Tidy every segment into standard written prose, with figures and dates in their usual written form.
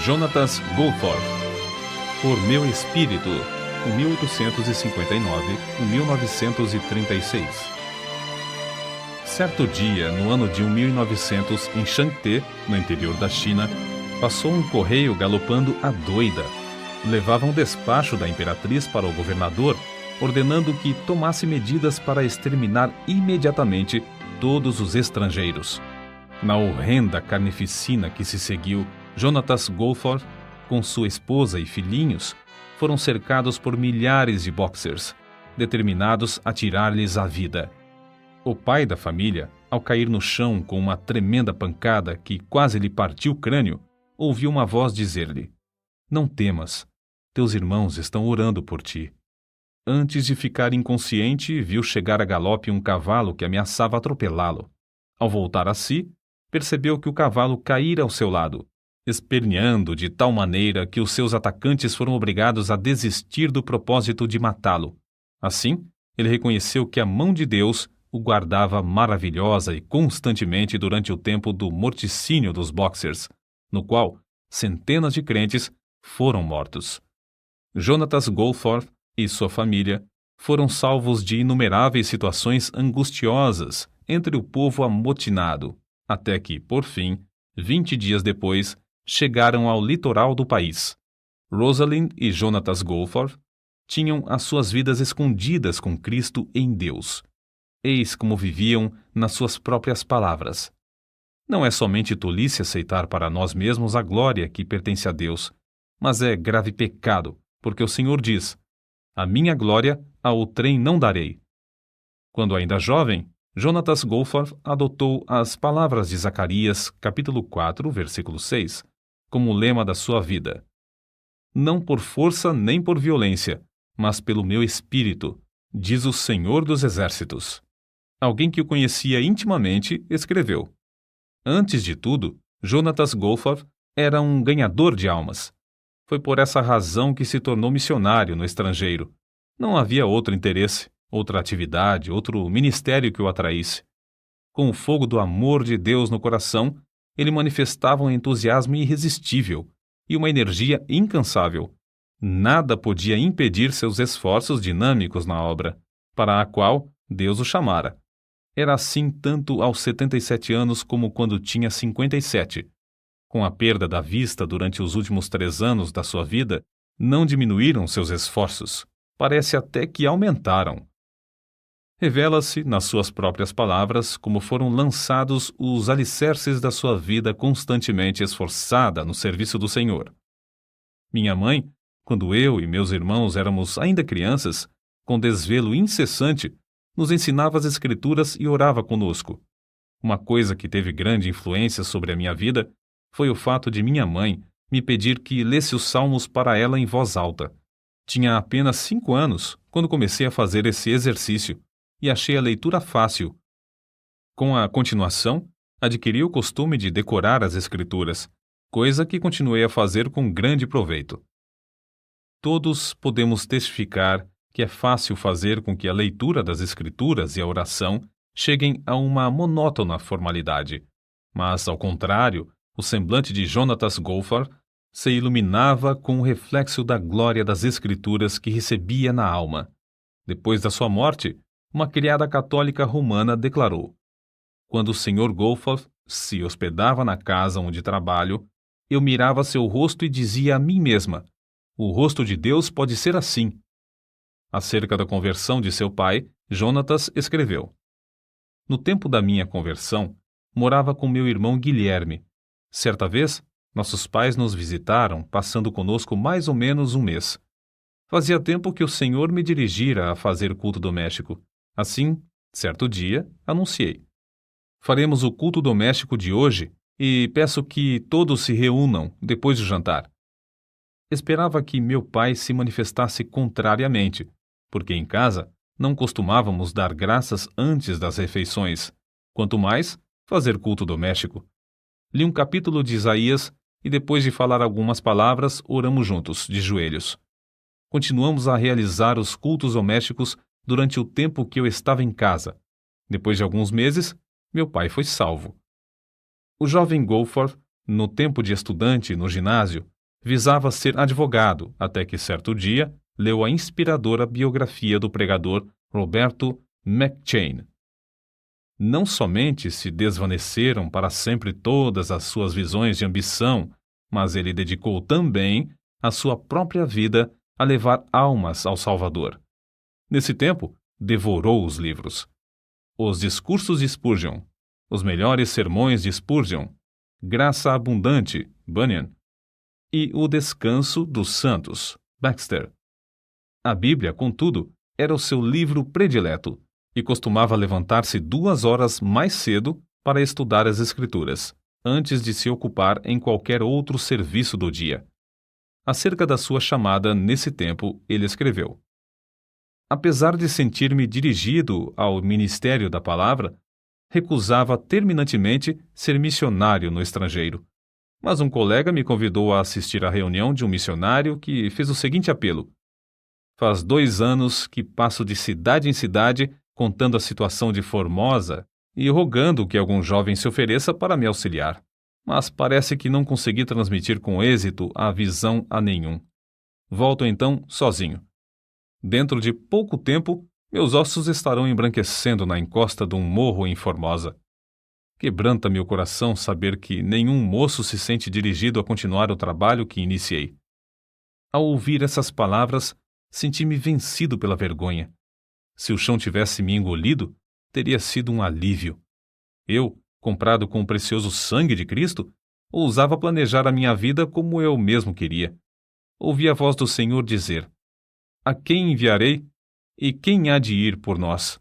Jonatas Goforth, Por Meu Espírito, 1859-1936. Certo dia, no ano de 1900, em Changte, no interior da China, passou um correio galopando à doida. Levava um despacho da imperatriz para o governador, ordenando que tomasse medidas para exterminar imediatamente todos os estrangeiros. Na horrenda carnificina que se seguiu, Jonatas Goforth, com sua esposa e filhinhos, foram cercados por milhares de boxers, determinados a tirar-lhes a vida. O pai da família, ao cair no chão com uma tremenda pancada que quase lhe partiu o crânio, ouviu uma voz dizer-lhe: "Não temas, teus irmãos estão orando por ti." Antes de ficar inconsciente, viu chegar a galope um cavalo que ameaçava atropelá-lo. Ao voltar a si, percebeu que o cavalo caíra ao seu lado, esperneando de tal maneira que os seus atacantes foram obrigados a desistir do propósito de matá-lo. Assim, ele reconheceu que a mão de Deus o guardava maravilhosa e constantemente durante o tempo do morticínio dos boxers, no qual centenas de crentes foram mortos. Jonatas Goforth e sua família foram salvos de inumeráveis situações angustiosas entre o povo amotinado, até que, por fim, 20 dias depois, chegaram ao litoral do país. Rosalind e Jonatas Goforth tinham as suas vidas escondidas com Cristo em Deus. Eis como viviam nas suas próprias palavras. Não é somente tolice aceitar para nós mesmos a glória que pertence a Deus, mas é grave pecado, porque o Senhor diz: "A minha glória a outrem não darei." Quando ainda jovem, Jonatas Goforth adotou as palavras de Zacarias, capítulo 4, versículo 6, como lema da sua vida: "Não por força nem por violência, mas pelo meu espírito, diz o Senhor dos Exércitos." Alguém que o conhecia intimamente escreveu: "Antes de tudo, Jonatas Goforth era um ganhador de almas. Foi por essa razão que se tornou missionário no estrangeiro. Não havia outro interesse, outra atividade, outro ministério que o atraísse. Com o fogo do amor de Deus no coração, ele manifestava um entusiasmo irresistível e uma energia incansável. Nada podia impedir seus esforços dinâmicos na obra, para a qual Deus o chamara. Era assim tanto aos 77 anos como quando tinha 57. Com a perda da vista durante os últimos 3 anos da sua vida, não diminuíram seus esforços. Parece até que aumentaram. Revela-se, nas suas próprias palavras, como foram lançados os alicerces da sua vida constantemente esforçada no serviço do Senhor. Minha mãe, quando eu e meus irmãos éramos ainda crianças, com desvelo incessante, nos ensinava as Escrituras e orava conosco. Uma coisa que teve grande influência sobre a minha vida foi o fato de minha mãe me pedir que lesse os salmos para ela em voz alta. Tinha apenas 5 anos quando comecei a fazer esse exercício e achei a leitura fácil. Com a continuação, adquiri o costume de decorar as Escrituras, coisa que continuei a fazer com grande proveito. Todos podemos testificar que é fácil fazer com que a leitura das Escrituras e a oração cheguem a uma monótona formalidade, mas, ao contrário, o semblante de Jonatas Goforth se iluminava com o reflexo da glória das Escrituras que recebia na alma. Depois da sua morte, uma criada católica romana declarou: "Quando o Sr. Goforth se hospedava na casa onde trabalho, eu mirava seu rosto e dizia a mim mesma: o rosto de Deus pode ser assim." Acerca da conversão de seu pai, Jonatas escreveu: "No tempo da minha conversão, morava com meu irmão Guilherme. Certa vez, nossos pais nos visitaram, passando conosco mais ou menos um mês. Fazia tempo que o Senhor me dirigira a fazer culto doméstico. Assim, certo dia, anunciei: faremos o culto doméstico de hoje e peço que todos se reúnam depois do jantar. Esperava que meu pai se manifestasse contrariamente, porque em casa não costumávamos dar graças antes das refeições, quanto mais fazer culto doméstico. Li um capítulo de Isaías e depois de falar algumas palavras, oramos juntos, de joelhos. Continuamos a realizar os cultos domésticos durante o tempo que eu estava em casa. Depois de alguns meses, meu pai foi salvo." O jovem Goforth, no tempo de estudante no ginásio, Visava ser advogado, até que certo dia leu a inspiradora biografia do pregador Roberto McCheyne. Não somente se desvaneceram para sempre todas as suas visões de ambição, mas ele dedicou também a sua própria vida a levar almas ao Salvador. Nesse tempo, devorou os livros. Os discursos de Spurgeon, os melhores sermões de Spurgeon, Graça Abundante, Bunyan, e O Descanso dos Santos, Baxter. A Bíblia, contudo, era o seu livro predileto e costumava levantar-se 2 horas mais cedo para estudar as Escrituras, antes de se ocupar em qualquer outro serviço do dia. Acerca da sua chamada nesse tempo, ele escreveu: apesar de sentir-me dirigido ao ministério da palavra, recusava terminantemente ser missionário no estrangeiro. Mas um colega me convidou a assistir à reunião de um missionário que fez o seguinte apelo: faz 2 anos que passo de cidade em cidade contando a situação de Formosa e rogando que algum jovem se ofereça para me auxiliar. Mas parece que não consegui transmitir com êxito a visão a nenhum. Volto então sozinho. Dentro de pouco tempo, meus ossos estarão embranquecendo na encosta de um morro em Formosa. Quebranta meu coração saber que nenhum moço se sente dirigido a continuar o trabalho que iniciei. Ao ouvir essas palavras, senti-me vencido pela vergonha. Se o chão tivesse me engolido, teria sido um alívio. Eu, comprado com o precioso sangue de Cristo, ousava planejar a minha vida como eu mesmo queria. Ouvi a voz do Senhor dizer: a quem enviarei? E quem há de ir por nós?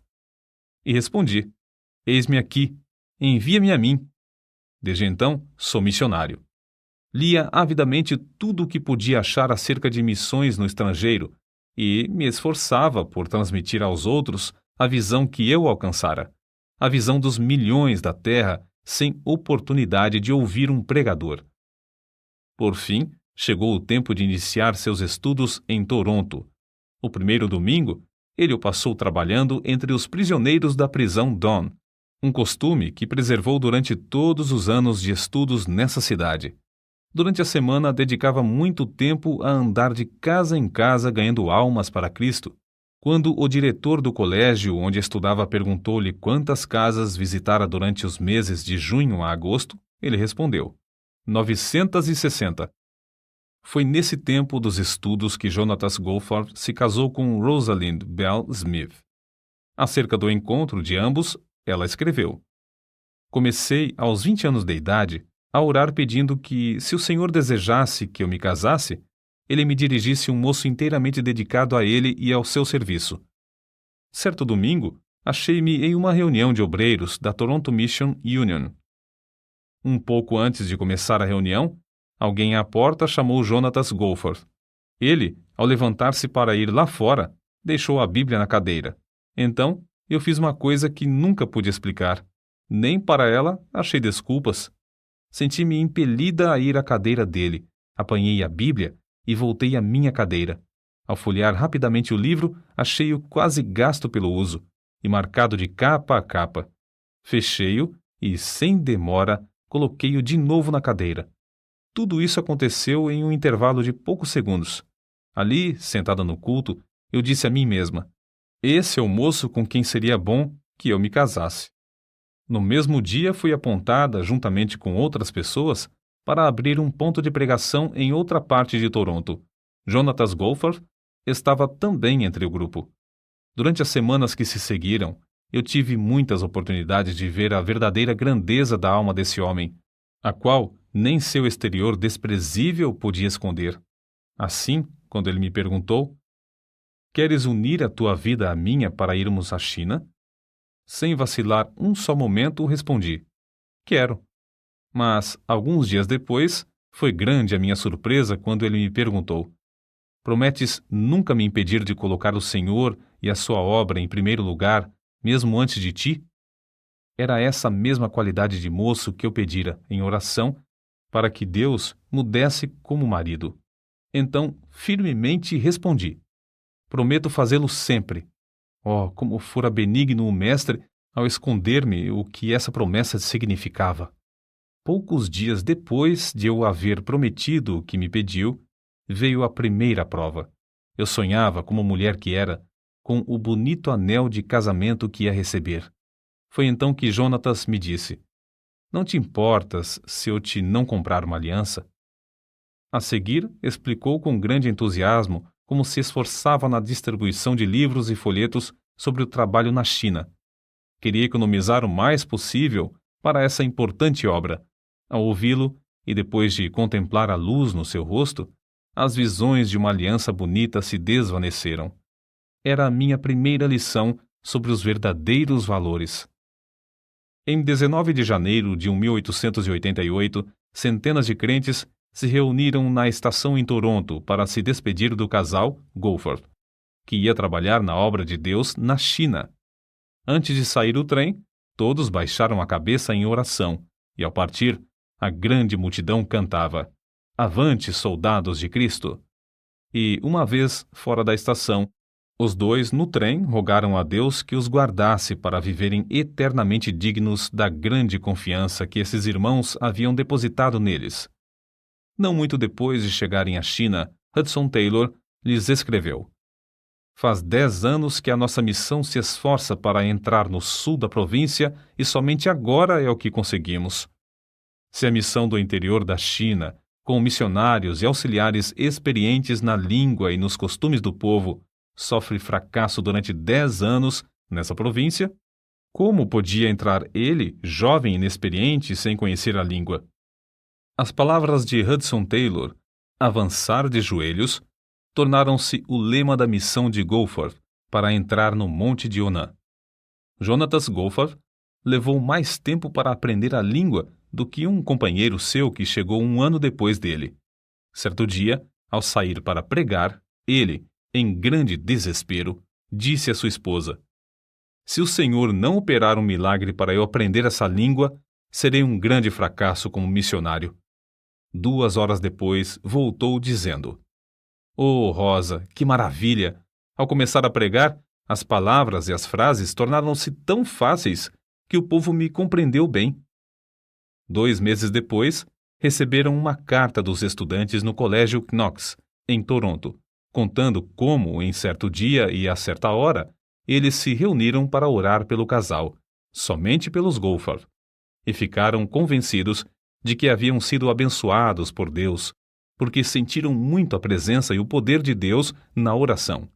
E respondi: eis-me aqui, envia-me a mim. Desde então, sou missionário. Lia avidamente tudo o que podia achar acerca de missões no estrangeiro e me esforçava por transmitir aos outros a visão que eu alcançara, a visão dos milhões da terra sem oportunidade de ouvir um pregador. Por fim, chegou o tempo de iniciar seus estudos em Toronto. O primeiro domingo, ele o passou trabalhando entre os prisioneiros da prisão Don, um costume que preservou durante todos os anos de estudos nessa cidade. Durante a semana, dedicava muito tempo a andar de casa em casa ganhando almas para Cristo. Quando o diretor do colégio onde estudava perguntou-lhe quantas casas visitara durante os meses de junho a agosto, ele respondeu: 960. Foi nesse tempo dos estudos que Jonatas Goforth se casou com Rosalind Bell Smith. Acerca do encontro de ambos, ela escreveu: comecei, aos 20 anos de idade, a orar pedindo que, se o Senhor desejasse que eu me casasse, ele me dirigisse um moço inteiramente dedicado a ele e ao seu serviço. Certo domingo, achei-me em uma reunião de obreiros da Toronto Mission Union. Um pouco antes de começar a reunião, alguém à porta chamou Jonatas Goforth. Ele, ao levantar-se para ir lá fora, deixou a Bíblia na cadeira. Então, eu fiz uma coisa que nunca pude explicar. Nem para ela achei desculpas. Senti-me impelida a ir à cadeira dele, apanhei a Bíblia e voltei à minha cadeira. Ao folhear rapidamente o livro, achei-o quase gasto pelo uso e marcado de capa a capa. Fechei-o e, sem demora, coloquei-o de novo na cadeira. Tudo isso aconteceu em um intervalo de poucos segundos. Ali, sentada no culto, eu disse a mim mesma: esse é o moço com quem seria bom que eu me casasse. No mesmo dia fui apontada, juntamente com outras pessoas, para abrir um ponto de pregação em outra parte de Toronto. Jonatas Goforth estava também entre o grupo. Durante as semanas que se seguiram, eu tive muitas oportunidades de ver a verdadeira grandeza da alma desse homem, a qual nem seu exterior desprezível podia esconder. Assim, quando ele me perguntou: queres unir a tua vida à minha para irmos à China? Sem vacilar um só momento, respondi: quero. Mas, alguns dias depois, foi grande a minha surpresa quando ele me perguntou: prometes nunca me impedir de colocar o Senhor e a sua obra em primeiro lugar, mesmo antes de ti? Era essa mesma qualidade de moço que eu pedira, em oração, para que Deus me desse como marido. Então, firmemente respondi: prometo fazê-lo sempre. Oh, como fora benigno o mestre ao esconder-me o que essa promessa significava! Poucos dias depois de eu haver prometido o que me pediu, veio a primeira prova. Eu sonhava, como mulher que era, com o bonito anel de casamento que ia receber. Foi então que Jonatas me disse: "Não te importas se eu te não comprar uma aliança?" A seguir, explicou com grande entusiasmo como se esforçava na distribuição de livros e folhetos sobre o trabalho na China. Queria economizar o mais possível para essa importante obra. Ao ouvi-lo, e depois de contemplar a luz no seu rosto, as visões de uma aliança bonita se desvaneceram. Era a minha primeira lição sobre os verdadeiros valores. Em 19 de janeiro de 1888, centenas de crentes se reuniram na estação em Toronto para se despedir do casal Goforth, que ia trabalhar na obra de Deus na China. Antes de sair o trem, todos baixaram a cabeça em oração, e ao partir, a grande multidão cantava: "Avante, soldados de Cristo!" E, uma vez fora da estação, os dois, no trem, rogaram a Deus que os guardasse para viverem eternamente dignos da grande confiança que esses irmãos haviam depositado neles. Não muito depois de chegarem à China, Hudson Taylor lhes escreveu: "Faz 10 anos que a nossa missão se esforça para entrar no sul da província e somente agora é o que conseguimos. Se a missão do interior da China, com missionários e auxiliares experientes na língua e nos costumes do povo, sofre fracasso durante 10 anos nessa província, como podia entrar ele, jovem e inexperiente, sem conhecer a língua?" As palavras de Hudson Taylor, "avançar de joelhos", tornaram-se o lema da missão de Goforth para entrar no Monte de Onan. Jonatas Goforth levou mais tempo para aprender a língua do que um companheiro seu que chegou 1 ano depois dele. Certo dia, ao sair para pregar, ele, em grande desespero, disse à sua esposa: "Se o Senhor não operar um milagre para eu aprender essa língua, serei um grande fracasso como missionário." 2 horas depois, voltou dizendo: "Oh, Rosa, que maravilha! Ao começar a pregar, as palavras e as frases tornaram-se tão fáceis que o povo me compreendeu bem." 2 meses depois, receberam uma carta dos estudantes no Colégio Knox, em Toronto, contando como, em certo dia e a certa hora, eles se reuniram para orar pelo casal, somente pelos Goforth, e ficaram convencidos de que haviam sido abençoados por Deus, porque sentiram muito a presença e o poder de Deus na oração.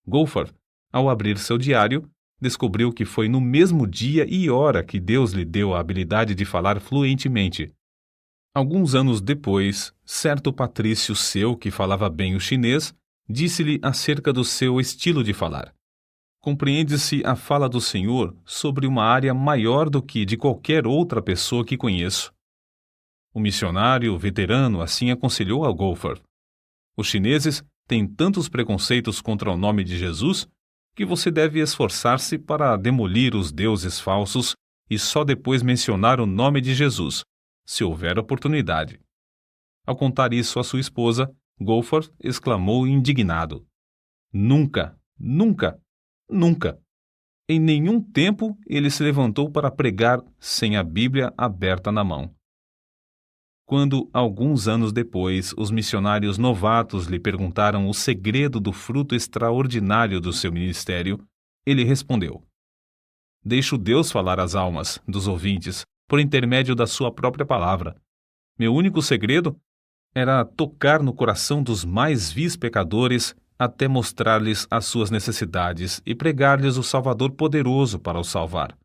Goforth, ao abrir seu diário, descobriu que foi no mesmo dia e hora que Deus lhe deu a habilidade de falar fluentemente. Alguns anos depois, certo patrício seu que falava bem o chinês disse-lhe acerca do seu estilo de falar: "Compreende-se a fala do Senhor sobre uma área maior do que de qualquer outra pessoa que conheço." O missionário veterano assim aconselhou a Goforth: "Os chineses têm tantos preconceitos contra o nome de Jesus que você deve esforçar-se para demolir os deuses falsos e só depois mencionar o nome de Jesus, se houver oportunidade." Ao contar isso à sua esposa, Goforth exclamou indignado: "Nunca, nunca, nunca! Em nenhum tempo ele se levantou para pregar sem a Bíblia aberta na mão." Quando, alguns anos depois, os missionários novatos lhe perguntaram o segredo do fruto extraordinário do seu ministério, ele respondeu: "Deixo Deus falar às almas dos ouvintes por intermédio da sua própria palavra. Meu único segredo era tocar no coração dos mais vis pecadores até mostrar-lhes as suas necessidades e pregar-lhes o Salvador poderoso para os salvar."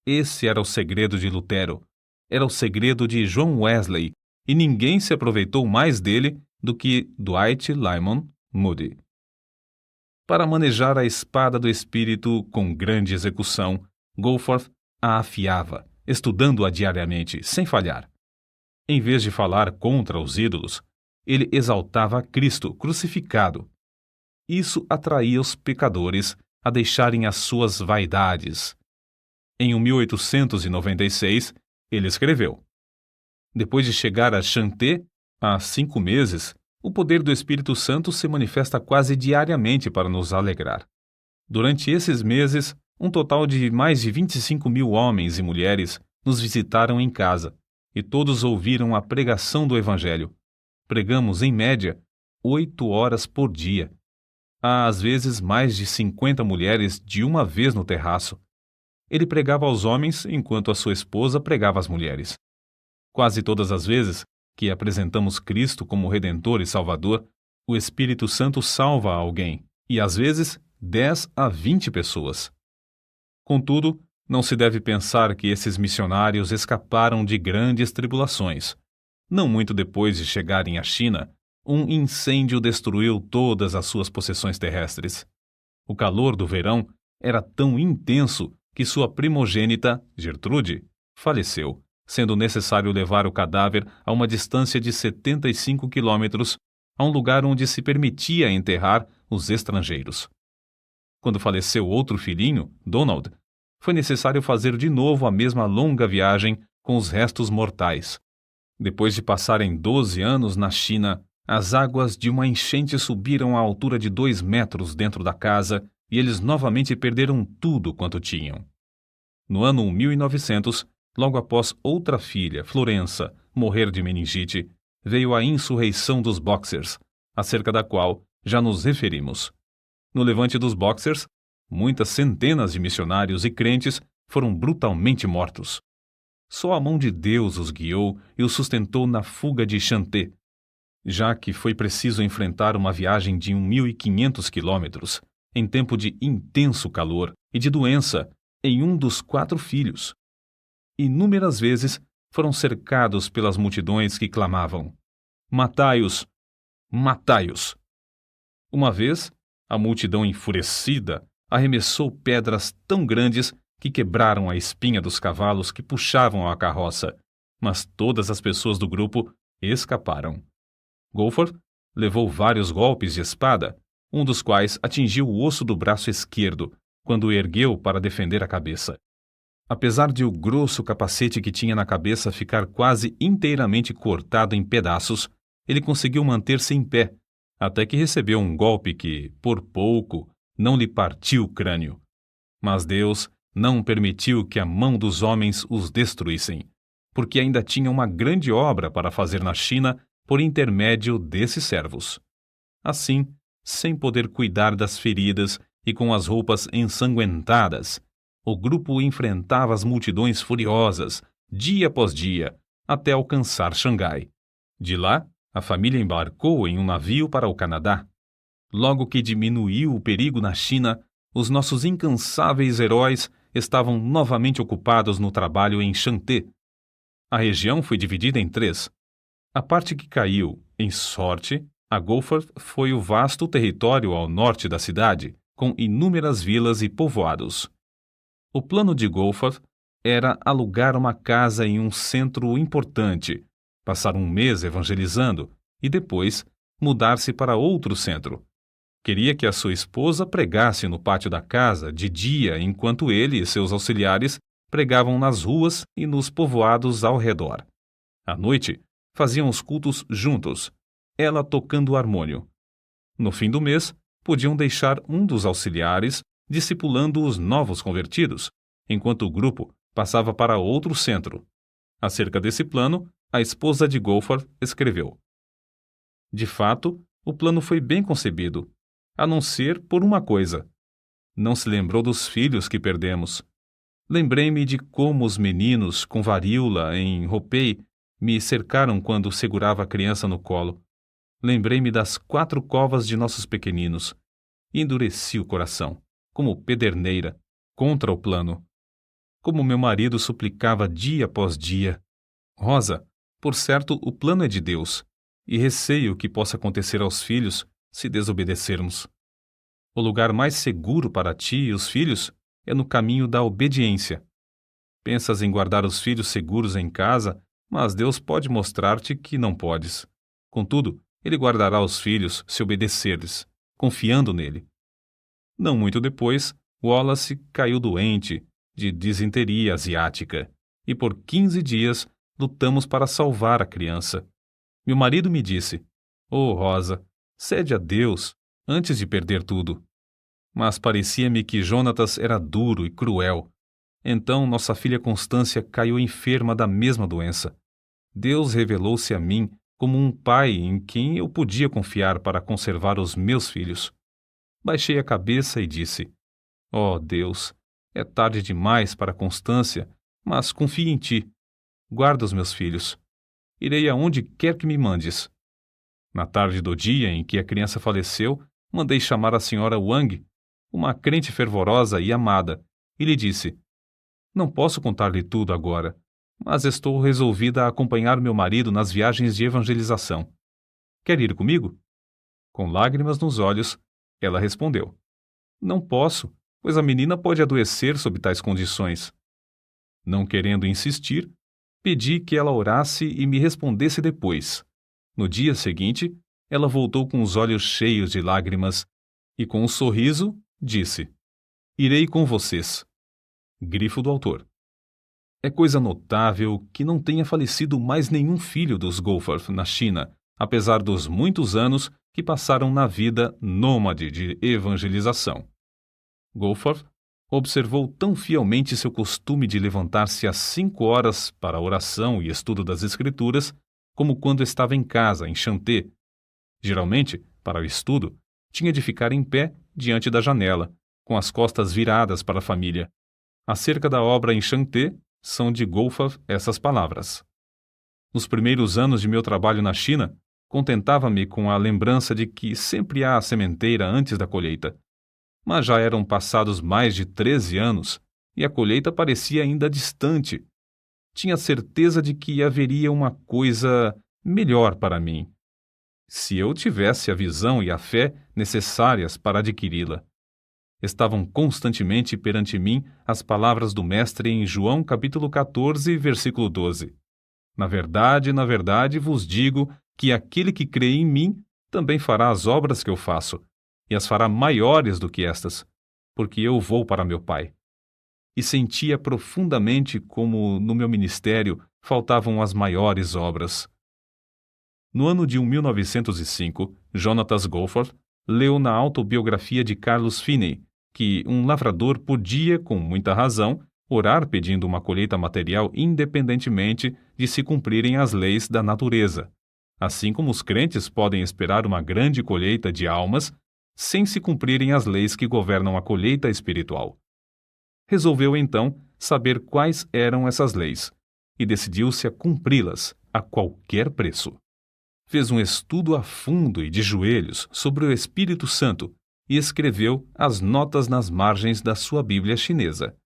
Esse era o segredo de Lutero. Era o segredo de John Wesley, e ninguém se aproveitou mais dele do que Dwight Lyman Moody. Para manejar a espada do Espírito com grande execução, Goforth a afiava, estudando-a diariamente, sem falhar. Em vez de falar contra os ídolos, ele exaltava Cristo crucificado. Isso atraía os pecadores a deixarem as suas vaidades. Em 1896, ele escreveu: "Depois de chegar a Chanté, há 5 meses, o poder do Espírito Santo se manifesta quase diariamente para nos alegrar. Durante esses meses, um total de mais de 25.000 homens e mulheres nos visitaram em casa, e todos ouviram a pregação do Evangelho. Pregamos, em média, 8 horas por dia. Há, às vezes, mais de 50 mulheres de uma vez no terraço. Ele pregava aos homens enquanto a sua esposa pregava às mulheres. Quase todas as vezes que apresentamos Cristo como Redentor e Salvador, o Espírito Santo salva alguém, e às vezes 10 a 20 pessoas. Contudo, não se deve pensar que esses missionários escaparam de grandes tribulações. Não muito depois de chegarem à China, um incêndio destruiu todas as suas possessões terrestres. O calor do verão era tão intenso que sua primogênita, Gertrude, faleceu, sendo necessário levar o cadáver a uma distância de 75 quilômetros, a um lugar onde se permitia enterrar os estrangeiros. Quando faleceu outro filhinho, Donald, foi necessário fazer de novo a mesma longa viagem com os restos mortais. Depois de passarem 12 anos na China, as águas de uma enchente subiram à altura de 2 metros dentro da casa e eles novamente perderam tudo quanto tinham. No ano 1900, logo após outra filha, Florença, morrer de meningite, veio a insurreição dos Boxers, acerca da qual já nos referimos. No levante dos Boxers, muitas centenas de missionários e crentes foram brutalmente mortos. Só a mão de Deus os guiou e os sustentou na fuga de Shanté, já que foi preciso enfrentar uma viagem de 1.500 quilômetros, em tempo de intenso calor e de doença, em um dos 4 filhos. Inúmeras vezes foram cercados pelas multidões que clamavam: "Matai-os! Matai-os!" Uma vez, a multidão enfurecida arremessou pedras tão grandes que quebraram a espinha dos cavalos que puxavam a carroça, mas todas as pessoas do grupo escaparam. Goforth levou vários golpes de espada, um dos quais atingiu o osso do braço esquerdo, quando o ergueu para defender a cabeça. Apesar de o grosso capacete que tinha na cabeça ficar quase inteiramente cortado em pedaços, ele conseguiu manter-se em pé, até que recebeu um golpe que, por pouco, não lhe partiu o crânio. Mas Deus não permitiu que a mão dos homens os destruíssem, porque ainda tinha uma grande obra para fazer na China por intermédio desses servos. Assim, sem poder cuidar das feridas e com as roupas ensanguentadas, o grupo enfrentava as multidões furiosas, dia após dia, até alcançar Xangai. De lá, a família embarcou em um navio para o Canadá. Logo que diminuiu o perigo na China, os nossos incansáveis heróis estavam novamente ocupados no trabalho em Shanté. A região foi dividida em 3. A parte que caiu, em sorte, a Goforth, foi o vasto território ao norte da cidade, com inúmeras vilas e povoados. O plano de Goforth era alugar uma casa em um centro importante, passar um mês evangelizando e depois mudar-se para outro centro. Queria que a sua esposa pregasse no pátio da casa de dia enquanto ele e seus auxiliares pregavam nas ruas e nos povoados ao redor. À noite, faziam os cultos juntos, ela tocando o harmônio. No fim do mês, podiam deixar um dos auxiliares discipulando os novos convertidos, enquanto o grupo passava para outro centro. Acerca desse plano, a esposa de Goforth escreveu: "De fato, o plano foi bem concebido, a não ser por uma coisa. Não se lembrou dos filhos que perdemos. Lembrei-me de como os meninos com varíola em Ropei me cercaram quando segurava a criança no colo. Lembrei-me das 4 covas de nossos pequeninos. E endureci o coração, como pederneira, contra o plano. Como meu marido suplicava dia após dia: Rosa, por certo, o plano é de Deus, e receio que possa acontecer aos filhos se desobedecermos. O lugar mais seguro para ti e os filhos é no caminho da obediência. Pensas em guardar os filhos seguros em casa, mas Deus pode mostrar-te que não podes. Contudo, Ele guardará os filhos se obedecer-lhes, confiando nele." Não muito depois, Wallace caiu doente de disenteria asiática, e por 15 dias lutamos para salvar a criança. Meu marido me disse: "Oh, Rosa, cede a Deus antes de perder tudo." Mas parecia-me que Jonatas era duro e cruel. Então nossa filha Constância caiu enferma da mesma doença. Deus revelou-se a mim como um pai em quem eu podia confiar para conservar os meus filhos. Baixei a cabeça e disse: Ó Deus, é tarde demais para a constância, mas confio em ti. Guarda os meus filhos. Irei aonde quer que me mandes. Na tarde do dia em que a criança faleceu, mandei chamar a senhora Wang, uma crente fervorosa e amada, e lhe disse: Não posso contar-lhe tudo agora, mas estou resolvida a acompanhar meu marido nas viagens de evangelização. Quer ir comigo? Com lágrimas nos olhos, ela respondeu: Não posso, pois a menina pode adoecer sob tais condições. Não querendo insistir, pedi que ela orasse e me respondesse depois. No dia seguinte, ela voltou com os olhos cheios de lágrimas e, com um sorriso, disse: Irei com vocês. Grifo do autor. É coisa notável que não tenha falecido mais nenhum filho dos Goforth na China, apesar dos muitos anos que passaram na vida nômade de evangelização. Goforth observou tão fielmente seu costume de levantar-se às 5 horas para a oração e estudo das Escrituras, como quando estava em casa, em Chanté. Geralmente, para o estudo, tinha de ficar em pé diante da janela, com as costas viradas para a família. Acerca da obra em Chanté, são de Goforth essas palavras: Nos primeiros anos de meu trabalho na China, contentava-me com a lembrança de que sempre há a sementeira antes da colheita. Mas já eram passados mais de 13 anos e a colheita parecia ainda distante. Tinha certeza de que haveria uma coisa melhor para mim, se eu tivesse a visão e a fé necessárias para adquiri-la. Estavam constantemente perante mim as palavras do Mestre em João capítulo 14, versículo 12. Na verdade vos digo que aquele que crê em mim também fará as obras que eu faço, e as fará maiores do que estas, porque eu vou para meu Pai. E sentia profundamente como, no meu ministério, faltavam as maiores obras. No ano de 1905, Jonatas Goforth leu na autobiografia de Carlos Finney que um lavrador podia, com muita razão, orar pedindo uma colheita material independentemente de se cumprirem as leis da natureza, assim como os crentes podem esperar uma grande colheita de almas sem se cumprirem as leis que governam a colheita espiritual. Resolveu, então, saber quais eram essas leis e decidiu-se a cumpri-las a qualquer preço. Fez um estudo a fundo e de joelhos sobre o Espírito Santo e escreveu as notas nas margens da sua Bíblia chinesa.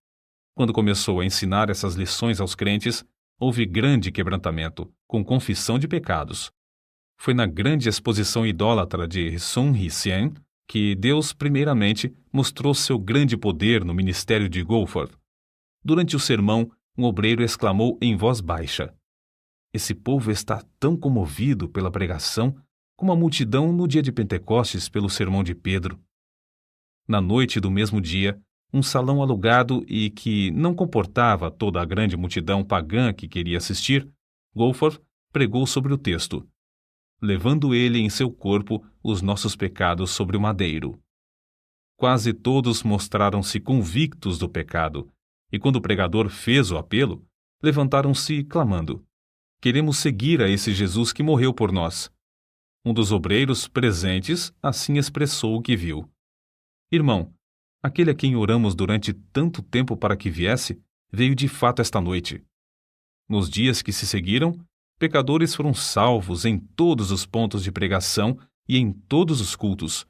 Quando começou a ensinar essas lições aos crentes, houve grande quebrantamento, com confissão de pecados. Foi na grande exposição idólatra de Sun Yat-sen que Deus, primeiramente, mostrou seu grande poder no ministério de Goforth. Durante o sermão, um obreiro exclamou em voz baixa: Esse povo está tão comovido pela pregação como a multidão no dia de Pentecostes pelo sermão de Pedro. Na noite do mesmo dia, um salão alugado e que não comportava toda a grande multidão pagã que queria assistir, Goforth pregou sobre o texto: Levando ele em seu corpo os nossos pecados sobre o madeiro. Quase todos mostraram-se convictos do pecado, e quando o pregador fez o apelo, levantaram-se clamando: Queremos seguir a esse Jesus que morreu por nós. Um dos obreiros presentes assim expressou o que viu: Irmão, aquele a quem oramos durante tanto tempo para que viesse, veio de fato esta noite. Nos dias que se seguiram, pecadores foram salvos em todos os pontos de pregação e em todos os cultos.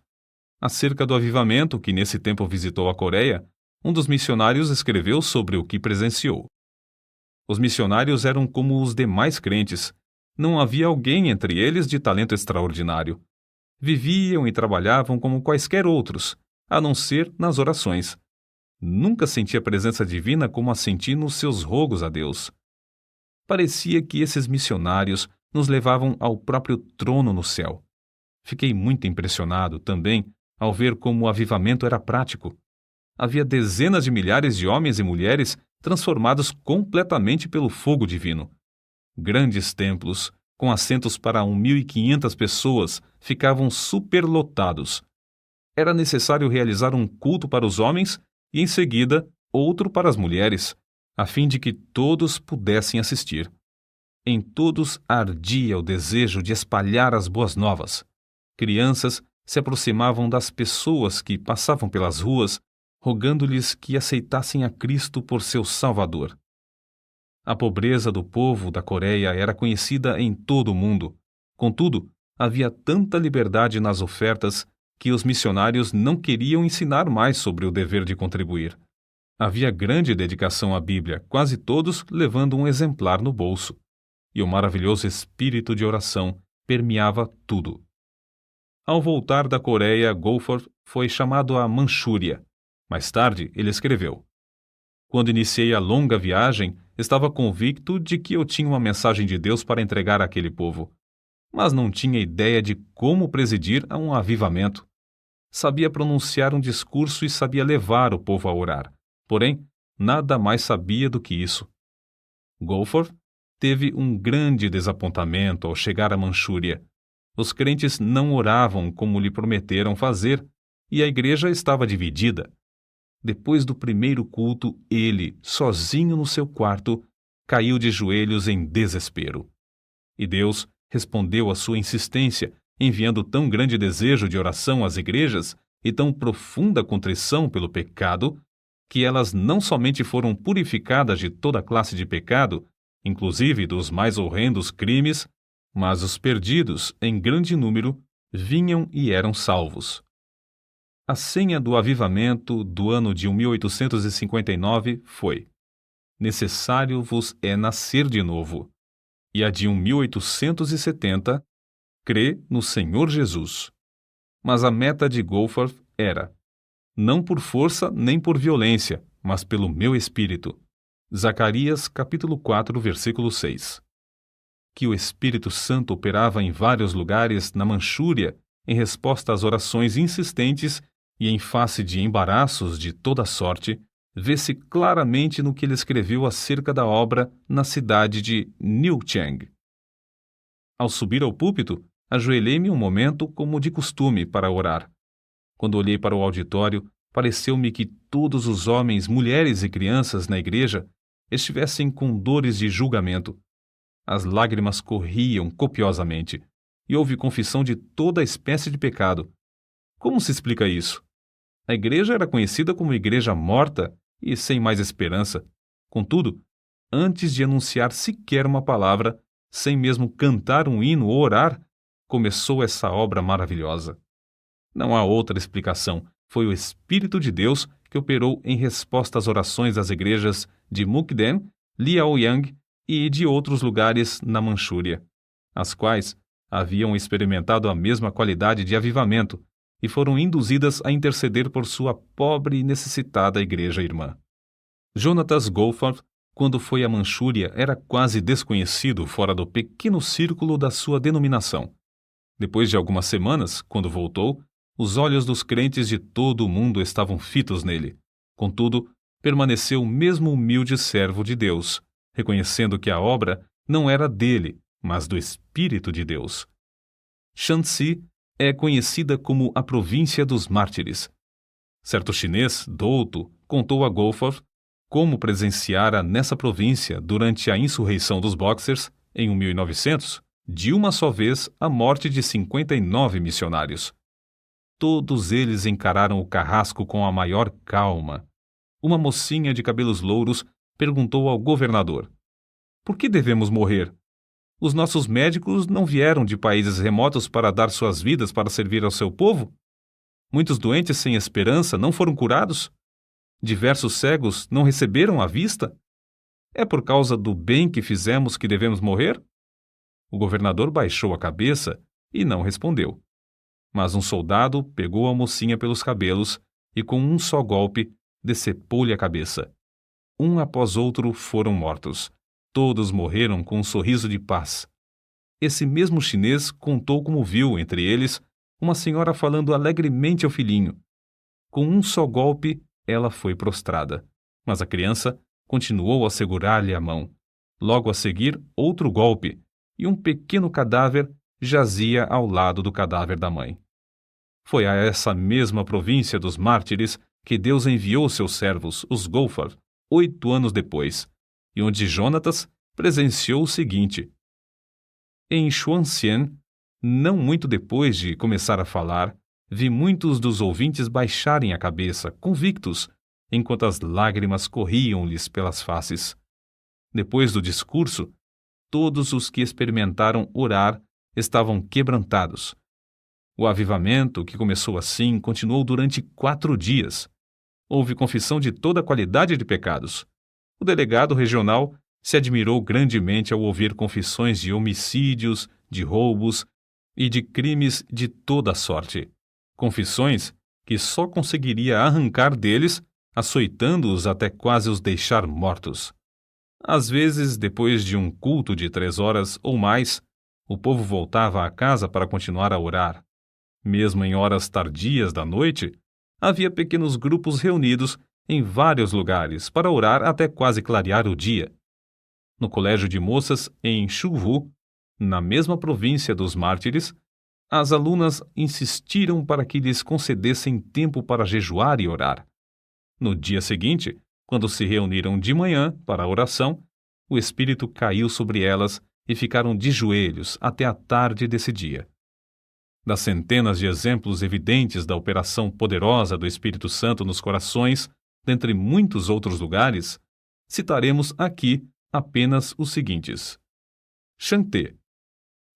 Acerca do avivamento que nesse tempo visitou a Coreia, um dos missionários escreveu sobre o que presenciou. Os missionários eram como os demais crentes. Não havia alguém entre eles de talento extraordinário. Viviam e trabalhavam como quaisquer outros, a não ser nas orações. Nunca senti a presença divina como a senti nos seus rogos a Deus. Parecia que esses missionários nos levavam ao próprio trono no céu. Fiquei muito impressionado também ao ver como o avivamento era prático. Havia dezenas de milhares de homens e mulheres transformados completamente pelo fogo divino. Grandes templos, com assentos para 1.500 pessoas, ficavam superlotados. Era necessário realizar um culto para os homens e, em seguida, outro para as mulheres, a fim de que todos pudessem assistir. Em todos ardia o desejo de espalhar as boas novas. Crianças se aproximavam das pessoas que passavam pelas ruas, rogando-lhes que aceitassem a Cristo por seu Salvador. A pobreza do povo da Coreia era conhecida em todo o mundo. Contudo, havia tanta liberdade nas ofertas que os missionários não queriam ensinar mais sobre o dever de contribuir. Havia grande dedicação à Bíblia, quase todos levando um exemplar no bolso. E o maravilhoso espírito de oração permeava tudo. Ao voltar da Coreia, Goforth foi chamado à Manchúria. Mais tarde, ele escreveu: "Quando iniciei a longa viagem, estava convicto de que eu tinha uma mensagem de Deus para entregar àquele povo, mas não tinha ideia de como presidir a um avivamento. Sabia pronunciar um discurso e sabia levar o povo a orar, porém, nada mais sabia do que isso." Goforth teve um grande desapontamento ao chegar à Manchúria. Os crentes não oravam como lhe prometeram fazer e a igreja estava dividida. Depois do primeiro culto, ele, sozinho no seu quarto, caiu de joelhos em desespero. E Deus respondeu à sua insistência, enviando tão grande desejo de oração às igrejas e tão profunda contrição pelo pecado, que elas não somente foram purificadas de toda classe de pecado, inclusive dos mais horrendos crimes, mas os perdidos, em grande número, vinham e eram salvos. A senha do avivamento do ano de 1859 foi: "Necessário vos é nascer de novo." E a de 1870, "Crê no Senhor Jesus." Mas a meta de Goforth era: "Não por força nem por violência, mas pelo meu espírito." Zacarias capítulo 4, versículo 6. Que o Espírito Santo operava em vários lugares na Manchúria em resposta às orações insistentes e em face de embaraços de toda sorte, vê-se claramente no que ele escreveu acerca da obra na cidade de Niucheng. Ao subir ao púlpito, ajoelhei-me um momento como de costume para orar. Quando olhei para o auditório, pareceu-me que todos os homens, mulheres e crianças na igreja estivessem com dores de julgamento. As lágrimas corriam copiosamente, e houve confissão de toda a espécie de pecado. Como se explica isso? A igreja era conhecida como igreja morta e sem mais esperança. Contudo, antes de anunciar sequer uma palavra, sem mesmo cantar um hino ou orar, começou essa obra maravilhosa. Não há outra explicação. Foi o Espírito de Deus que operou em resposta às orações das igrejas de Mukden, Liaoyang e de outros lugares na Manchúria, as quais haviam experimentado a mesma qualidade de avivamento e foram induzidas a interceder por sua pobre e necessitada igreja irmã. Jonatas Goforth, quando foi à Manchúria, era quase desconhecido fora do pequeno círculo da sua denominação. Depois de algumas semanas, quando voltou, os olhos dos crentes de todo o mundo estavam fitos nele. Contudo, permaneceu o mesmo humilde servo de Deus, reconhecendo que a obra não era dele, mas do Espírito de Deus. Shanxi é conhecida como a província dos mártires. Certo chinês, douto, contou a Goforth como presenciara nessa província, durante a insurreição dos Boxers, em 1900, de uma só vez a morte de 59 missionários. Todos eles encararam o carrasco com a maior calma. Uma mocinha de cabelos louros perguntou ao governador: "Por que devemos morrer? Os nossos médicos não vieram de países remotos para dar suas vidas para servir ao seu povo? Muitos doentes sem esperança não foram curados? Diversos cegos não receberam a vista? É por causa do bem que fizemos que devemos morrer?" O governador baixou a cabeça e não respondeu. Mas um soldado pegou a mocinha pelos cabelos e, com um só golpe, decepou-lhe a cabeça. Um após outro foram mortos. Todos morreram com um sorriso de paz. Esse mesmo chinês contou como viu, entre eles, uma senhora falando alegremente ao filhinho. Com um só golpe, ela foi prostrada, mas a criança continuou a segurar-lhe a mão. Logo a seguir, outro golpe, e um pequeno cadáver jazia ao lado do cadáver da mãe. Foi a essa mesma província dos mártires que Deus enviou seus servos, os Goforth, 8 anos depois, e onde Jonatas presenciou o seguinte. Em Xuanxian, não muito depois de começar a falar, vi muitos dos ouvintes baixarem a cabeça, convictos, enquanto as lágrimas corriam-lhes pelas faces. Depois do discurso, todos os que experimentaram orar estavam quebrantados. O avivamento, que começou assim, continuou durante 4 dias. Houve confissão de toda a qualidade de pecados. O delegado regional se admirou grandemente ao ouvir confissões de homicídios, de roubos e de crimes de toda a sorte. Confissões que só conseguiria arrancar deles, açoitando-os até quase os deixar mortos. Às vezes, depois de um culto de 3 horas ou mais, o povo voltava à casa para continuar a orar. Mesmo em horas tardias da noite, havia pequenos grupos reunidos em vários lugares para orar até quase clarear o dia. No colégio de moças em Shuvu, na mesma província dos mártires, as alunas insistiram para que lhes concedessem tempo para jejuar e orar. No dia seguinte, quando se reuniram de manhã para a oração, o Espírito caiu sobre elas e ficaram de joelhos até a tarde desse dia. Das centenas de exemplos evidentes da operação poderosa do Espírito Santo nos corações, dentre muitos outros lugares, citaremos aqui apenas os seguintes. Xanté.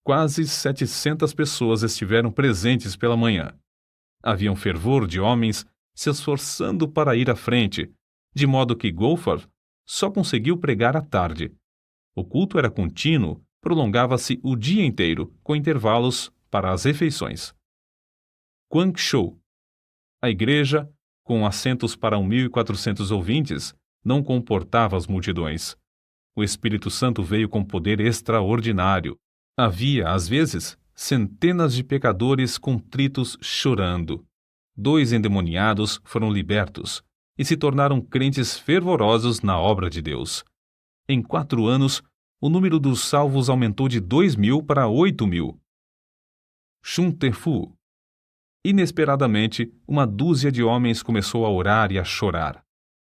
Quase 700 pessoas estiveram presentes pela manhã. Havia um fervor de homens se esforçando para ir à frente, de modo que Goforth só conseguiu pregar à tarde. O culto era contínuo, prolongava-se o dia inteiro, com intervalos para as refeições. Guangzhou. A igreja, com assentos para 1.400 ouvintes, não comportava as multidões. O Espírito Santo veio com poder extraordinário. Havia, às vezes, centenas de pecadores contritos chorando. 2 endemoniados foram libertos e se tornaram crentes fervorosos na obra de Deus. Em 4 anos, o número dos salvos aumentou de 2.000 para 8.000. Xuntefu. Inesperadamente, uma dúzia de homens começou a orar e a chorar,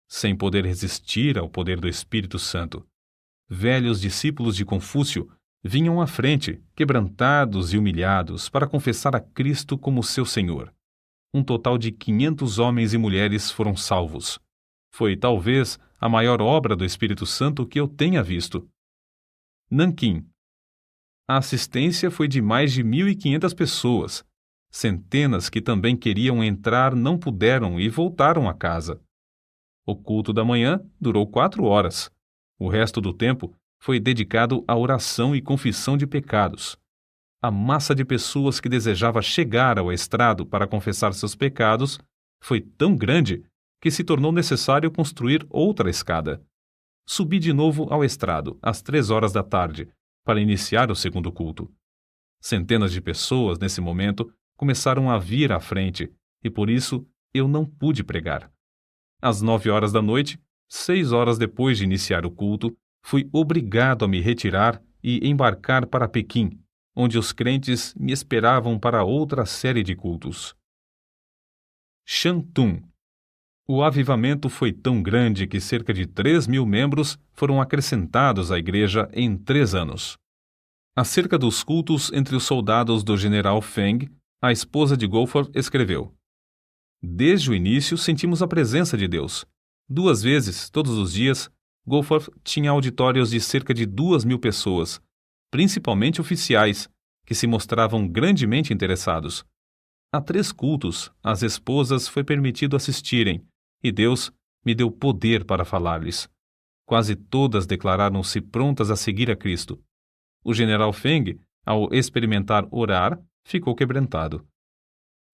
sem poder resistir ao poder do Espírito Santo. Velhos discípulos de Confúcio vinham à frente, quebrantados e humilhados, para confessar a Cristo como seu Senhor. Um total de 500 homens e mulheres foram salvos. Foi, talvez, a maior obra do Espírito Santo que eu tenha visto. Nanquim. A assistência foi de mais de 1.500 pessoas. Centenas que também queriam entrar não puderam e voltaram a casa. O culto da manhã durou 4 horas. O resto do tempo foi dedicado à oração e confissão de pecados. A massa de pessoas que desejava chegar ao estrado para confessar seus pecados foi tão grande que se tornou necessário construir outra escada. Subi de novo ao estrado, às 3 horas da tarde, para iniciar o segundo culto. Centenas de pessoas, nesse momento, começaram a vir à frente, e por isso eu não pude pregar. Às 9 horas da noite, 6 horas depois de iniciar o culto, fui obrigado a me retirar e embarcar para Pequim, onde os crentes me esperavam para outra série de cultos. Shantung. O avivamento foi tão grande que cerca de 3.000 membros foram acrescentados à igreja em 3 anos. Acerca dos cultos entre os soldados do general Feng, a esposa de Goforth escreveu: Desde o início sentimos a presença de Deus. 2 vezes, todos os dias, Goforth tinha auditórios de cerca de 2.000 pessoas, principalmente oficiais, que se mostravam grandemente interessados. A 3 cultos, às esposas foi permitido assistirem, e Deus me deu poder para falar-lhes. Quase todas declararam-se prontas a seguir a Cristo. O general Feng, ao experimentar orar, ficou quebrantado.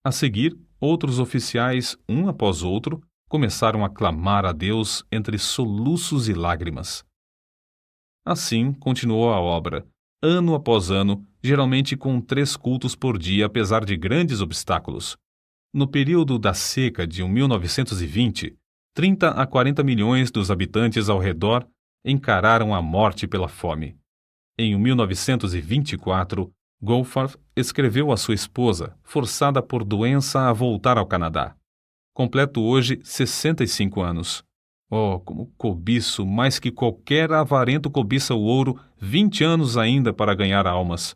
A seguir, outros oficiais, um após outro, começaram a clamar a Deus entre soluços e lágrimas. Assim continuou a obra, ano após ano, geralmente com 3 cultos por dia, apesar de grandes obstáculos. No período da seca de 1920, 30 a 40 milhões dos habitantes ao redor encararam a morte pela fome. Em 1924, Goforth escreveu à sua esposa, forçada por doença a voltar ao Canadá. Completo hoje 65 anos. Oh, como cobiço, mais que qualquer avarento cobiça o ouro, 20 anos ainda para ganhar almas.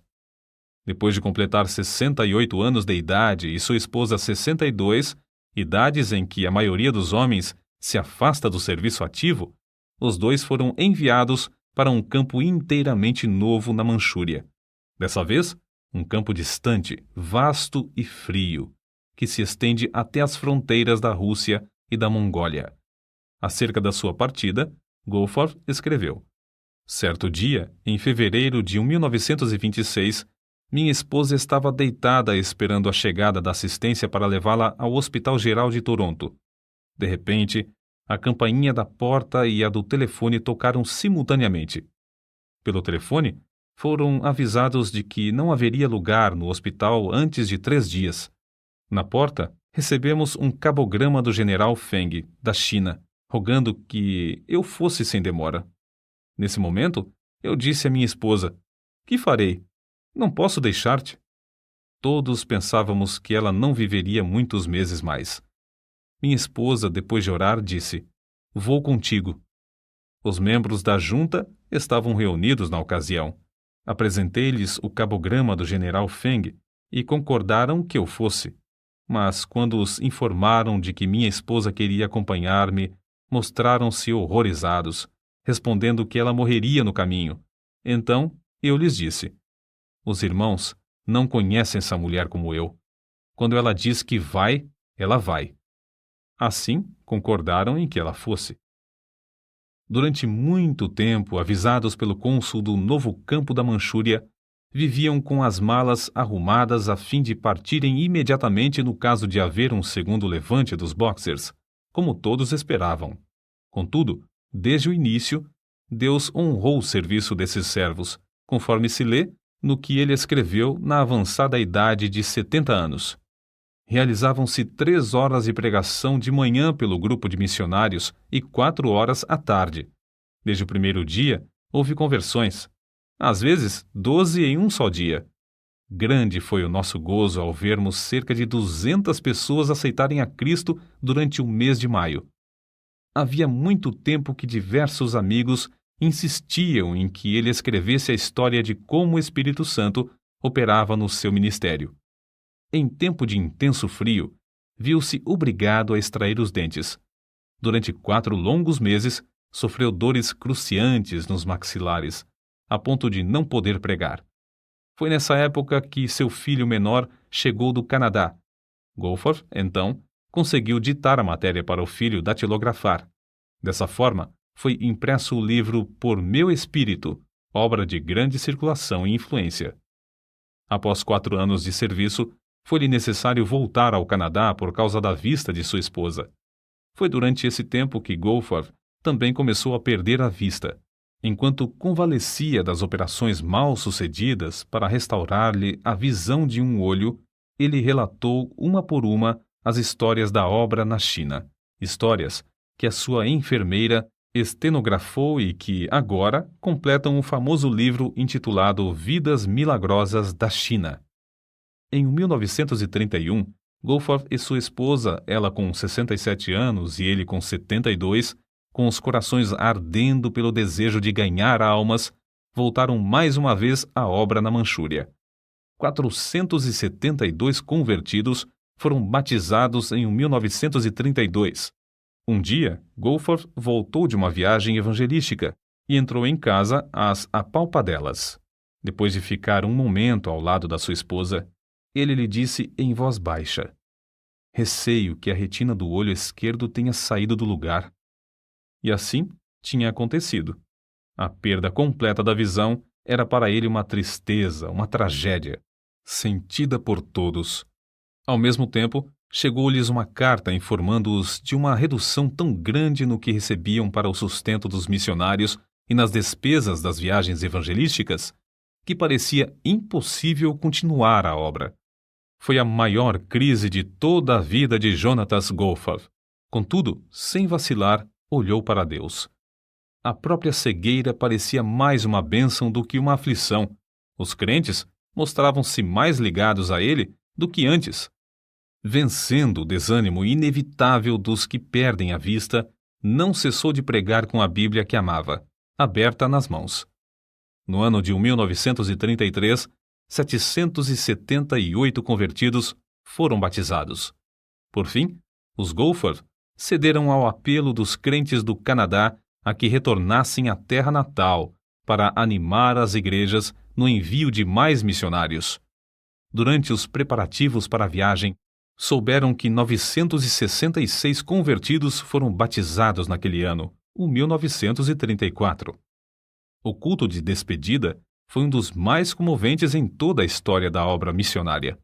Depois de completar 68 anos de idade e sua esposa 62, idades em que a maioria dos homens se afasta do serviço ativo, os dois foram enviados para um campo inteiramente novo na Manchúria. Dessa vez, um campo distante, vasto e frio, que se estende até as fronteiras da Rússia e da Mongólia. Acerca da sua partida, Goforth escreveu: certo dia, em fevereiro de 1926, minha esposa estava deitada esperando a chegada da assistência para levá-la ao Hospital Geral de Toronto. De repente, a campainha da porta e a do telefone tocaram simultaneamente. Pelo telefone, foram avisados de que não haveria lugar no hospital antes de 3 dias. Na porta, recebemos um cabograma do general Feng, da China, rogando que eu fosse sem demora. Nesse momento, eu disse à minha esposa: que farei? Não posso deixar-te. Todos pensávamos que ela não viveria muitos meses mais. Minha esposa, depois de orar, disse: vou contigo. Os membros da junta estavam reunidos na ocasião. Apresentei-lhes o cabograma do general Feng e concordaram que eu fosse. Mas quando os informaram de que minha esposa queria acompanhar-me, mostraram-se horrorizados, respondendo que ela morreria no caminho. Então eu lhes disse: os irmãos não conhecem essa mulher como eu. Quando ela diz que vai, ela vai. Assim, concordaram em que ela fosse. Durante muito tempo, avisados pelo cônsul do novo campo da Manchúria, viviam com as malas arrumadas a fim de partirem imediatamente no caso de haver um segundo levante dos Boxers, como todos esperavam. Contudo, desde o início, Deus honrou o serviço desses servos, conforme se lê no que ele escreveu na avançada idade de 70 anos. Realizavam-se 3 horas de pregação de manhã pelo grupo de missionários e 4 horas à tarde. Desde o primeiro dia, houve conversões. Às vezes, 12 em um só dia. Grande foi o nosso gozo ao vermos cerca de 200 pessoas aceitarem a Cristo durante o mês de maio. Havia muito tempo que diversos amigos insistiam em que ele escrevesse a história de como o Espírito Santo operava no seu ministério. Em tempo de intenso frio, viu-se obrigado a extrair os dentes. Durante 4 longos meses, sofreu dores cruciantes nos maxilares, a ponto de não poder pregar. Foi nessa época que seu filho menor chegou do Canadá. Goforth, então, conseguiu ditar a matéria para o filho datilografar. Dessa forma, foi impresso o livro Por Meu Espírito, obra de grande circulação e influência. Após 4 anos de serviço, foi-lhe necessário voltar ao Canadá por causa da vista de sua esposa. Foi durante esse tempo que Goforth também começou a perder a vista. Enquanto convalescia das operações mal sucedidas para restaurar-lhe a visão de um olho, ele relatou uma por uma as histórias da obra na China, histórias que a sua enfermeira estenografou e que, agora, completam o famoso livro intitulado Vidas Milagrosas da China. Em 1931, Goforth e sua esposa, ela com 67 anos e ele com 72, com os corações ardendo pelo desejo de ganhar almas, voltaram mais uma vez à obra na Manchúria. 472 convertidos foram batizados em 1932. Um dia, Goforth voltou de uma viagem evangelística e entrou em casa às apalpadelas. Depois de ficar um momento ao lado da sua esposa, ele lhe disse em voz baixa: receio que a retina do olho esquerdo tenha saído do lugar. E assim tinha acontecido. A perda completa da visão era para ele uma tristeza, uma tragédia, sentida por todos. Ao mesmo tempo, chegou-lhes uma carta informando-os de uma redução tão grande no que recebiam para o sustento dos missionários e nas despesas das viagens evangelísticas, que parecia impossível continuar a obra. Foi a maior crise de toda a vida de Jonatas Goforth. Contudo, sem vacilar, olhou para Deus. A própria cegueira parecia mais uma bênção do que uma aflição. Os crentes mostravam-se mais ligados a ele do que antes. Vencendo o desânimo inevitável dos que perdem a vista, não cessou de pregar com a Bíblia que amava, aberta nas mãos. No ano de 1933, 778 convertidos foram batizados. Por fim, os Goforth cederam ao apelo dos crentes do Canadá a que retornassem à terra natal para animar as igrejas no envio de mais missionários. Durante os preparativos para a viagem, souberam que 966 convertidos foram batizados naquele ano, o 1934. O culto de despedida foi um dos mais comoventes em toda a história da obra missionária.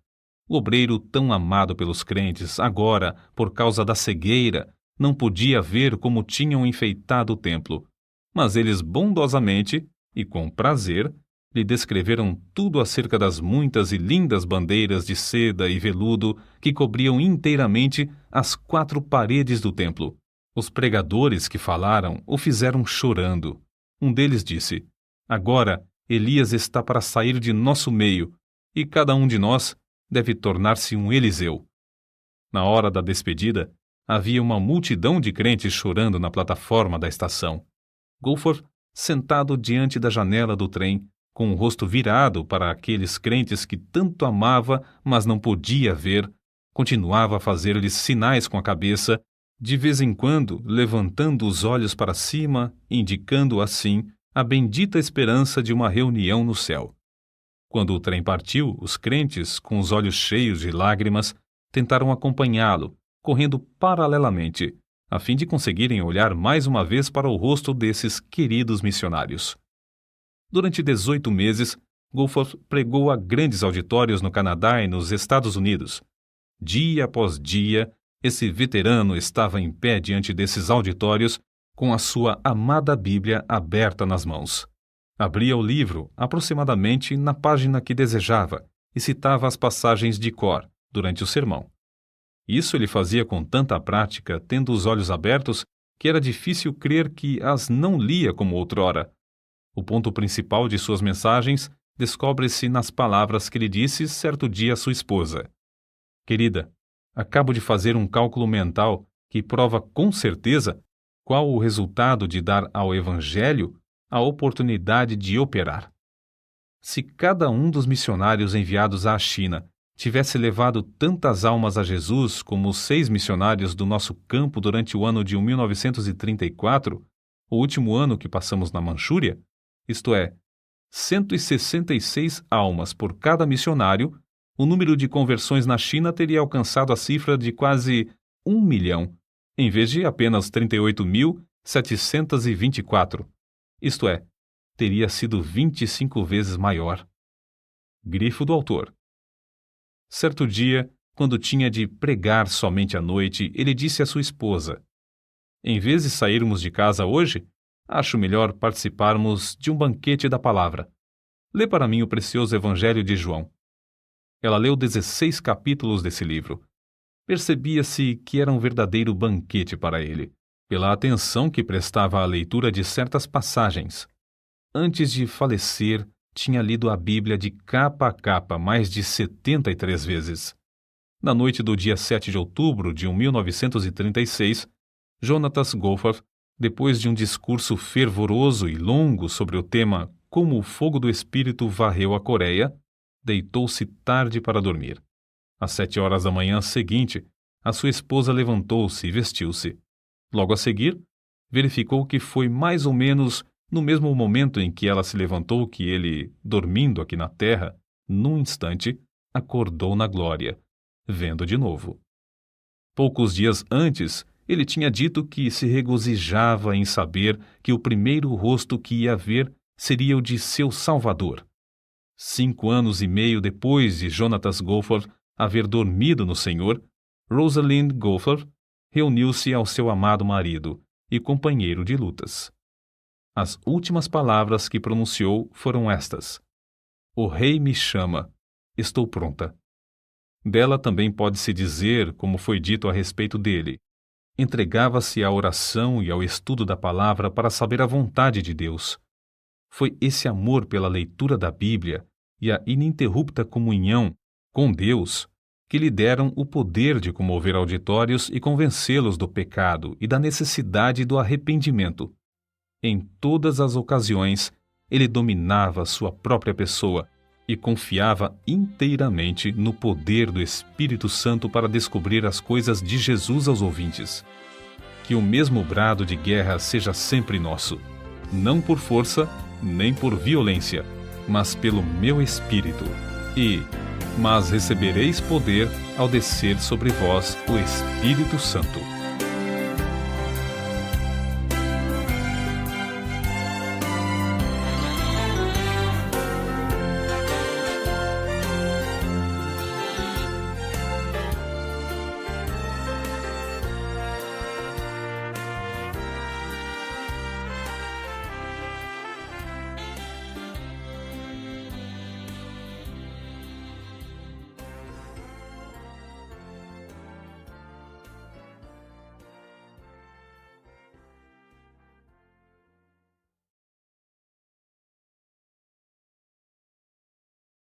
O obreiro tão amado pelos crentes, agora, por causa da cegueira, não podia ver como tinham enfeitado o templo, mas eles bondosamente e com prazer lhe descreveram tudo acerca das muitas e lindas bandeiras de seda e veludo que cobriam inteiramente as 4 paredes do templo. Os pregadores que falaram o fizeram chorando. Um deles disse: "Agora Elias está para sair de nosso meio, e cada um de nós deve tornar-se um Eliseu." Na hora da despedida, havia uma multidão de crentes chorando na plataforma da estação. Goforth, sentado diante da janela do trem, com o rosto virado para aqueles crentes que tanto amava, mas não podia ver, continuava a fazer-lhes sinais com a cabeça, de vez em quando levantando os olhos para cima, indicando assim a bendita esperança de uma reunião no céu. Quando o trem partiu, os crentes, com os olhos cheios de lágrimas, tentaram acompanhá-lo, correndo paralelamente, a fim de conseguirem olhar mais uma vez para o rosto desses queridos missionários. Durante 18 meses, Goforth pregou a grandes auditórios no Canadá e nos Estados Unidos. Dia após dia, esse veterano estava em pé diante desses auditórios, com a sua amada Bíblia aberta nas mãos. Abria o livro aproximadamente na página que desejava e citava as passagens de cor durante o sermão. Isso ele fazia com tanta prática, tendo os olhos abertos, que era difícil crer que as não lia como outrora. O ponto principal de suas mensagens descobre-se nas palavras que lhe disse certo dia a sua esposa: "Querida, acabo de fazer um cálculo mental que prova com certeza qual o resultado de dar ao Evangelho a oportunidade de operar. Se cada um dos missionários enviados à China tivesse levado tantas almas a Jesus como os 6 missionários do nosso campo durante o ano de 1934, o último ano que passamos na Manchúria, isto é, 166 almas por cada missionário, o número de conversões na China teria alcançado a cifra de quase 1 milhão, em vez de apenas 38.724. Isto é, teria sido 25 vezes maior." Grifo do autor. Certo dia, quando tinha de pregar somente à noite, ele disse à sua esposa: "Em vez de sairmos de casa hoje, acho melhor participarmos de um banquete da palavra. Lê para mim o precioso Evangelho de João." Ela leu 16 capítulos desse livro. Percebia-se que era um verdadeiro banquete para ele, pela atenção que prestava à leitura de certas passagens. Antes de falecer, tinha lido a Bíblia de capa a capa mais de 73 vezes. Na noite do dia 7 de outubro de 1936, Jonatas Goforth, depois de um discurso fervoroso e longo sobre o tema Como o fogo do Espírito varreu a Coreia, deitou-se tarde para dormir. Às 7 horas da manhã seguinte, a sua esposa levantou-se e vestiu-se. Logo a seguir, verificou que foi mais ou menos no mesmo momento em que ela se levantou que ele, dormindo aqui na terra, num instante, acordou na glória, vendo de novo. Poucos dias antes, ele tinha dito que se regozijava em saber que o primeiro rosto que ia ver seria o de seu Salvador. 5 anos e meio depois de Jonatas Goforth haver dormido no Senhor, Rosalind Goforth reuniu-se ao seu amado marido e companheiro de lutas. As últimas palavras que pronunciou foram estas: "O rei me chama, estou pronta." Dela também pode-se dizer, como foi dito a respeito dele, entregava-se à oração e ao estudo da palavra para saber a vontade de Deus. Foi esse amor pela leitura da Bíblia e a ininterrupta comunhão com Deus que lhe deram o poder de comover auditórios e convencê-los do pecado e da necessidade do arrependimento. Em todas as ocasiões, ele dominava sua própria pessoa e confiava inteiramente no poder do Espírito Santo para descobrir as coisas de Jesus aos ouvintes. Que o mesmo brado de guerra seja sempre nosso, não por força, nem por violência, mas pelo meu Espírito. Mas recebereis poder ao descer sobre vós o Espírito Santo.